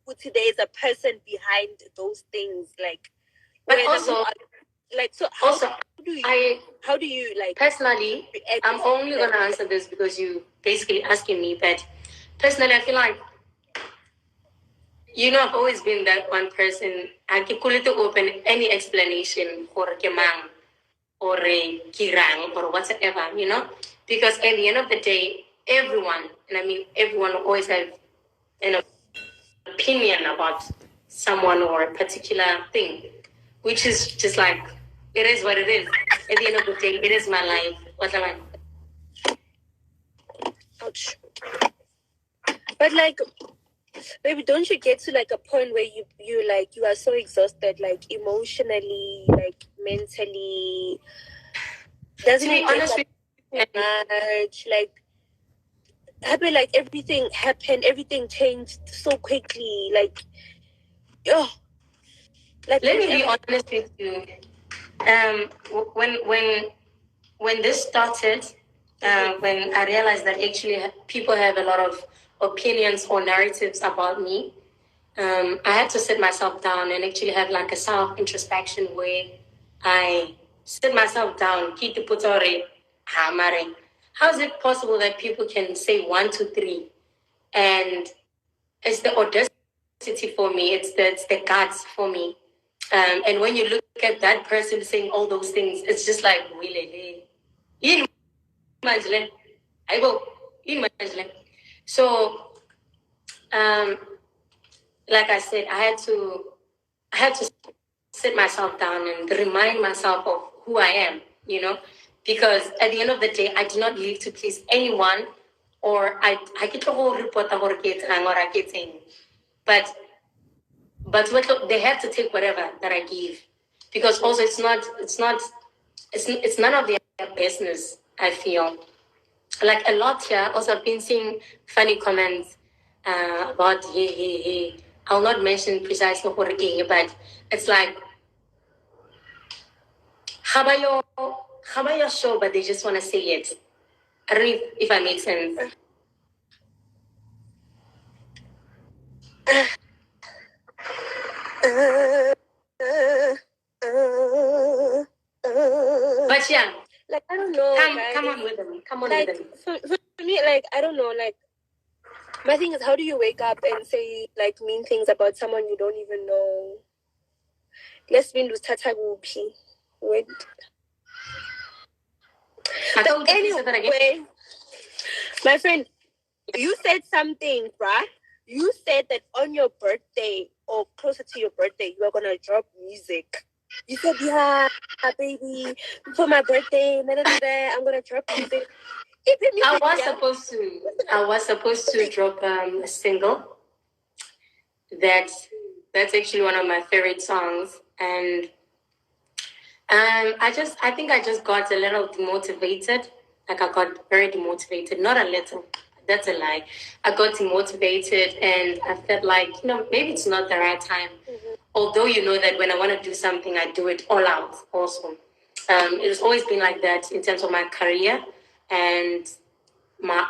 there is a person behind those things, like. But also, like, so how do you like personally? I'm only gonna answer this because you basically asking me. But personally, I feel like I've always been that one person. I can to open any explanation for kemang or a kirang or whatsoever, because at the end of the day, everyone, and I mean everyone, always have an opinion about someone or a particular thing, which is just like, it is what it is. At the end of the day, it is my life. What am I? Ouch. But like, maybe don't you get to like a point where you are so exhausted, like emotionally, like mentally? Doesn't it get like much? Like, happen, like everything happened, everything changed so quickly. Like, like, let me be honest with you. When this started, when I realized that actually people have a lot of opinions or narratives about me, I had to sit myself down and actually have like a self-introspection where I sit myself down, how is it possible that people can say 1, 2, 3, and it's the audacity for me, it's the guts for me. And when you look at that person saying all those things, it's just like, so, like I said, I had to sit myself down and remind myself of who I am, because at the end of the day, I do not live to please anyone, or I get the whole report of what I get saying. But what they have to take whatever that I give, because also it's none of their business. I feel like a lot here. Also, I've been seeing funny comments about hey. I'll not mention precisely what it is, but it's like, how about your show, but they just want to say it. I don't know if I make sense. But yeah, like, I don't know. Come on with them. Come on like, with them. For me, like, I don't know. Like, my thing is, how do you wake up and say like mean things about someone you don't even know? Let's be lose Tatagupi. Wait. But anyway, my friend, you said something, right? You said that on your birthday or closer to your birthday, you are gonna drop music. You said, yeah, baby, for my birthday, I'm gonna drop music. I was supposed to drop a single. That's actually one of my favorite songs, and I think I just got a little demotivated. Like, I got very demotivated. Not a little. That's a lie. I got demotivated, and I felt like, maybe it's not the right time. Mm-hmm. Although that when I want to do something, I do it all out also. It has always been like that in terms of my career and my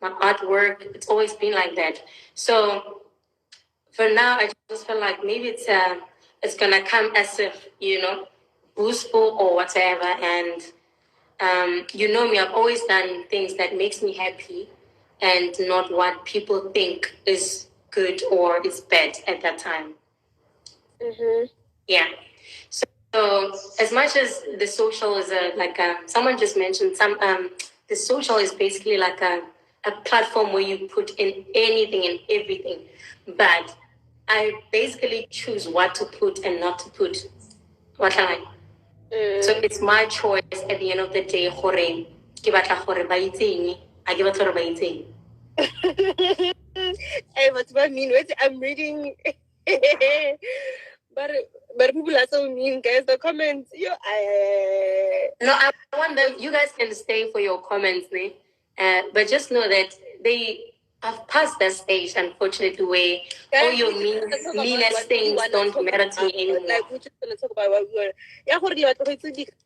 artwork. It's always been like that. So for now, I just feel like maybe it's gonna come as if, boostful or whatever. And me, I've always done things that makes me happy and not what people think is good or is bad at that time. Mm-hmm. Yeah. So as much as the social is someone just mentioned the social is basically like a platform where you put in anything and everything, but I basically choose what to put and not to put. What am I? So it's my choice at the end of the day. Hey, what's what I mean? I'm reading. But people are so mean, guys. The comments, No, I want them. You guys can stay for your comments, but just know that I've passed that stage, unfortunately, where all your meanest things don't matter to me anymore. Like, we're just gonna talk about what we were. Yeah,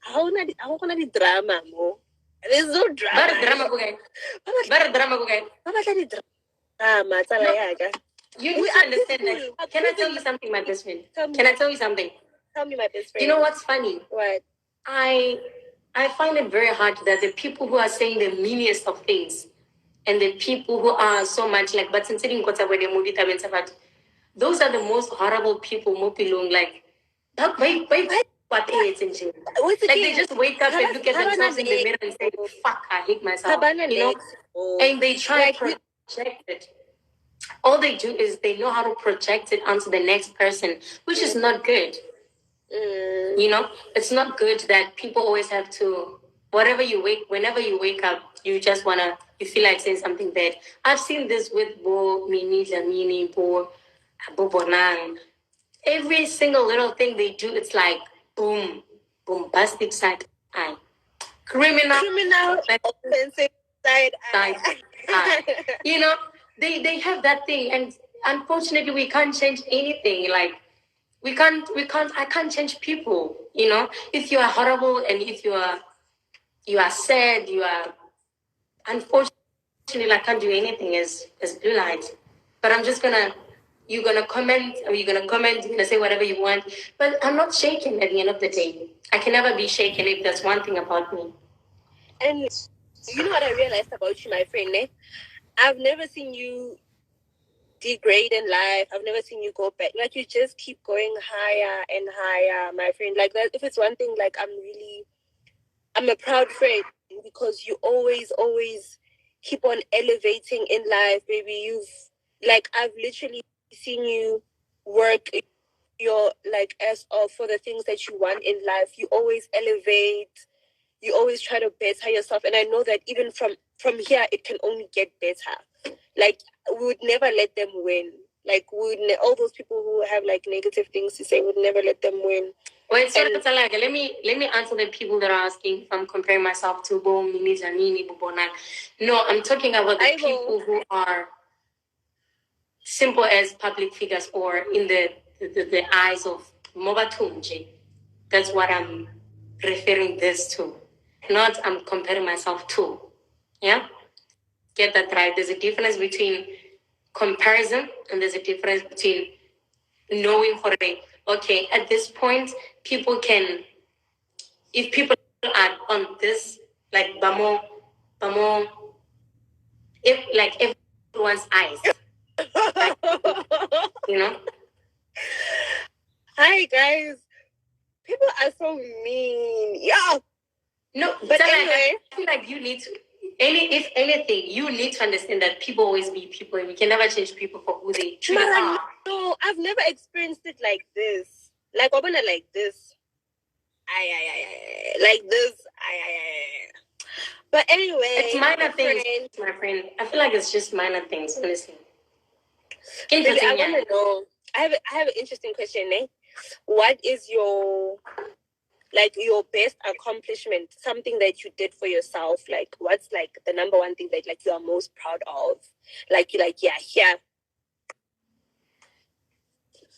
how can I drama more? There's no drama. Better drama, okay. Drama, You need to understand that. Can I tell you something, my best friend? Can I tell you something? Tell me, my best friend. You know what's funny? What? I find it very hard that the people who are saying the meanest of things and the people who are so much like, but since those are the most horrible people, Mopilung, like, what like they just wake up and look at themselves in the mirror and say, fuck, I hate myself. You know? And they try to project it. All they do is they know how to project it onto the next person, which is not good. You know, it's not good that people always have to, whenever you wake up, you feel like saying something bad. I've seen this with Bo, Mini, Jamini, Bo, Bonang. Every single little thing they do, it's like, boom, bombastic side eye. Criminal, offensive side eye. You know, they have that thing, and unfortunately, we can't change anything. Like, I can't change people, you know. If you are horrible and if you are sad, you are, unfortunately, I can't do anything as blue light. But you're gonna comment, you're gonna say whatever you want. But I'm not shaken at the end of the day. I can never be shaken if that's one thing about me. And you know what I realized about you, my friend, eh? I've never seen you degrade in life. I've never seen you go back. Like, you just keep going higher and higher, my friend. Like, that, if it's one thing, like, I'm a proud friend because you always keep on elevating in life, baby. I've literally seen you work your, like, ass off for the things that you want in life. You always elevate. You always try to better yourself. And I know that even from here, it can only get better. Like, we would never let them win. Like, all those people who have, like, negative things to say, would never let them win. Wait, so let me answer the people that are asking if I'm comparing myself to Bo, Mini, Janini, Bubona. No, I'm talking about the people who are simple as public figures or in the eyes of Mobatunji. That's what I'm referring this to. Not I'm comparing myself to. Yeah? Get that right. There's a difference between comparison and there's a difference between knowing for okay, at this point, if people are on this, like, bamo, if, like, everyone's eyes, like, you know? Hi, guys. People are so mean. Yeah. No, but anyway, I feel like you need to, if anything, you need to understand that people always be people and we can never change people for who they truly are. No, I've never experienced it like this. Like, I'm gonna like this. Like this. But anyway, it's minor things, my friend. I feel like it's just minor things, honestly. Baby, I want to know. I have an interesting question, eh? What is your best accomplishment? Something that you did for yourself. Like, what's, like, the number one thing that, like, you are most proud of? Like, you're like, yeah.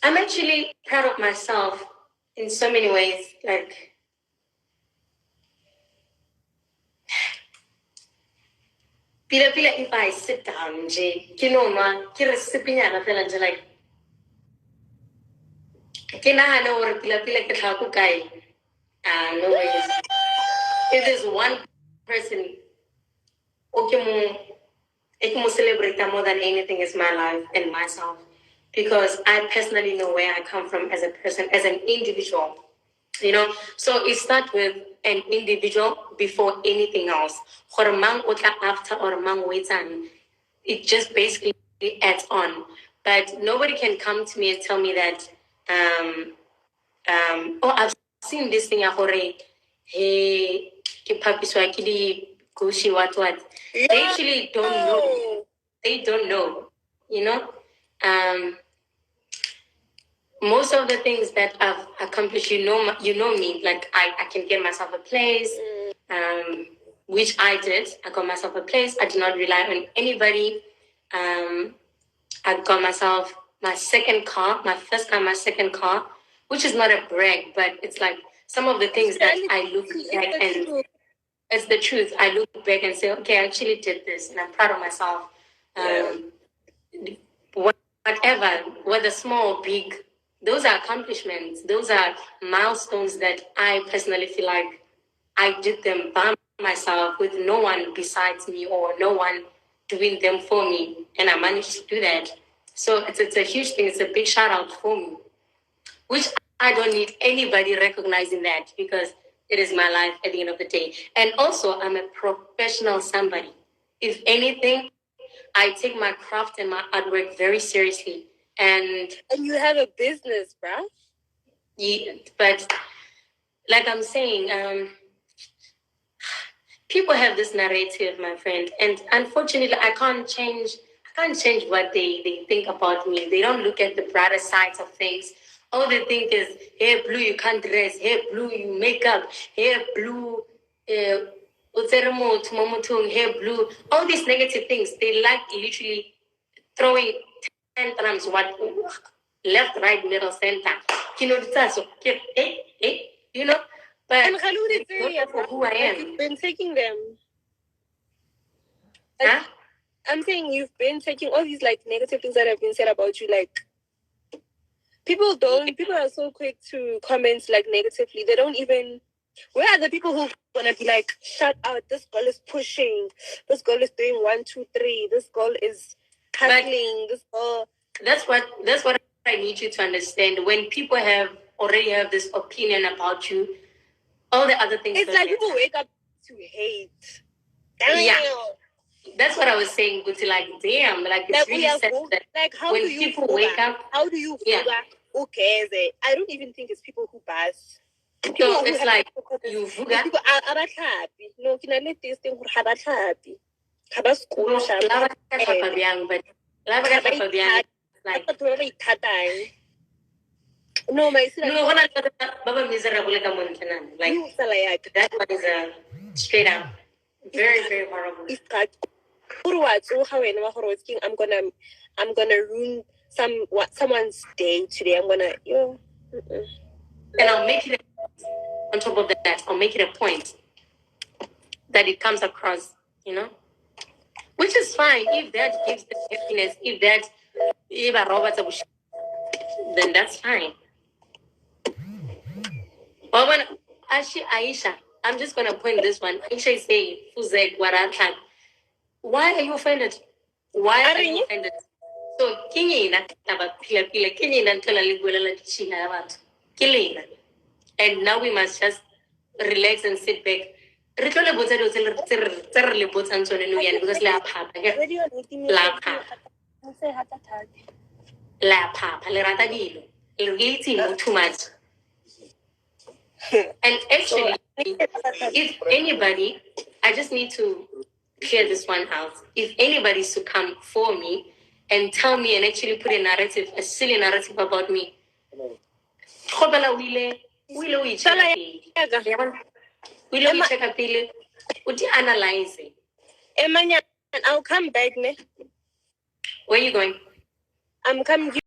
I'm actually proud of myself in so many ways. Like, Pila if I sit down, you know, man, like, no ways. If there's one person it can celebrate more than anything is my life and myself. Because I personally know where I come from as a person, as an individual. You know, so it starts with an individual before anything else. After or it just basically adds on. But nobody can come to me and tell me that, I've seen this thing, hey, kushi, what. They actually don't know. They don't know, you know? Most of the things that I've accomplished, you know me, like, I can get myself a place, which I did. I got myself a place. I did not rely on anybody. I got myself my second car, my first car, my second car, which is not a brag, but it's like some of the things that I look back and it's the truth. I look back and say, okay, I actually did this and I'm proud of myself. One whatever, whether small or big, those are accomplishments. Those are milestones that I personally feel like I did them by myself with no one besides me or no one doing them for me. And I managed to do that. So it's a huge thing. It's a big shout out for me, which I don't need anybody recognizing that because it is my life at the end of the day. And also, I'm a professional somebody. If anything, I take my craft and my artwork very seriously. And you have a business, bruh. Yeah, but like I'm saying, people have this narrative, my friend, and unfortunately, I can't change. I can't change what they think about me. They don't look at the brighter sides of things. All they think is, "Hey, blue, you can't dress. Hey, blue, you make up. Hey, blue, hey, blue." All these negative things. They like literally throwing tantrums. What left, right, middle, center. You know, so you know. But And Khalud, for who I am. you've been taking them. Huh? I'm saying you've been taking all these like negative things that have been said about you. Like people are so quick to comment like negatively. They don't even. Where are the people who gonna be like, shut out? This girl is pushing. This girl is doing 1, 2, 3. This girl is hustling. This girl. That's what I need you to understand. When people already have this opinion about you, all the other things. It's like people wake up to hate. Damn. Yeah. That's what I was saying, Guti. Like, damn, like it's really sad that like how when do you people wake up, how do you feel that who cares? I don't even think it's people who buzz. So it's like you people are happy. No, can I let this thing happy? Habas school but no, my sister. No, Baba miserable like that one is a straight up very, very horrible. I'm gonna ruin someone's day today. I'm gonna and I'll make it on top of that, I'll make it a point that it comes across, which is fine if that gives them happiness, if a robot, then that's fine. But when Aisha, I'm just gonna point this one. Aisha is saying, Fuzek, Warathan. Why are you offended? Why are you offended? So Kinina and now we must just relax and sit back. Because too much. And actually, if anybody, I just need to clear this one out. If anybody's to come for me and tell me and actually put a silly narrative about me, analyze it. I'll come back, ne? Where are you going? I'm coming.